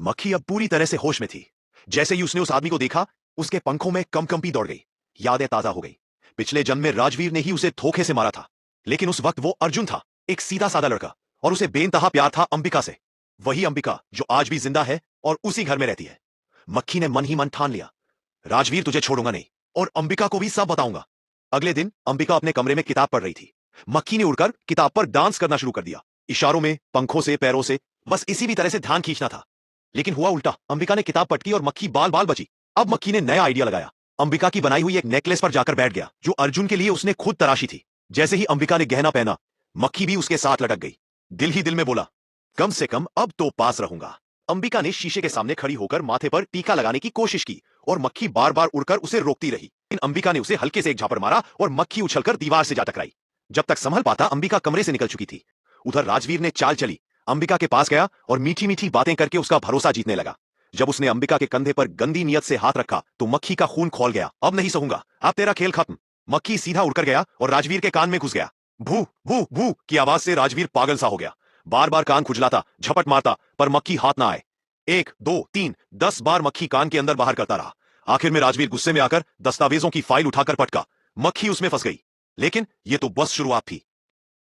मक्खी अब पूरी तरह से होश में थी। जैसे ही उसने उस आदमी को देखा, उसके पंखों में कंपकंपी दौड़ गई। यादें ताजा हो गई। पिछले जन्म में राजवीर ने ही उसे धोखे से मारा था, लेकिन उस वक्त वो अर्जुन था, एक सीधा साधा लड़का, और उसे बेइंतहा प्यार था अंबिका से। वही अंबिका जो आज भी जिंदा है और उसी घर में रहती है। मक्खी ने मन ही मन ठान लिया, राजवीर तुझे छोड़ूंगा नहीं, और अंबिका को भी सब बताऊंगा। अगले दिन अंबिका अपने कमरे में किताब पढ़ रही थी। मक्खी ने उड़कर किताब पर डांस करना शुरू कर दिया, इशारों में, पंखों से, पैरों से, बस इसी भी तरह से ध्यान खींचना था। लेकिन हुआ उल्टा, अंबिका ने किताब पटकी और मक्खी बाल बाल बची। अब मक्खी ने नया आइडिया लगाया। अंबिका की बनाई हुई एक नेकलेस पर जाकर बैठ गया, जो अर्जुन के लिए उसने खुद तराशी थी। जैसे ही अंबिका ने गहना पहना, मक्खी भी उसके साथ लटक गई। दिल ही दिल में बोला, कम से कम अब तो पास रहूंगा। अंबिका ने शीशे के सामने खड़ी होकर माथे पर टीका लगाने की कोशिश की, और मक्खी बार बार उड़कर उसे रोकती रही। लेकिन अंबिका ने उसे हल्के से एक झापड़ मारा और मक्खी उछलकर दीवार से जा टकराई। जब तक संभल पाता, अंबिका कमरे से निकल चुकी थी। उधर राजवीर ने चाल चली, अंबिका के पास गया और मीठी मीठी बातें करके उसका भरोसा जीतने लगा। जब उसने अंबिका के कंधे पर गंदी नियत से हाथ रखा, तो मक्खी का खून खौल गया। अब नहीं सहूंगा, अब तेरा खेल खत्म। मक्खी सीधा उड़कर गया और राजवीर के कान में घुस गया। भू भू भू की आवाज से राजवीर पागल सा हो गया। बार बार कान खुजलाता, झपट मारता, पर मक्खी हाथ ना आए। 1 2 3 10 बार मक्खी कान के अंदर बाहर करता रहा। आखिर में राजवीर गुस्से में आकर दस्तावेजों की फाइल उठाकर पटका। मक्खी उसमें फंस गई। लेकिन यह तो बस शुरुआत थी।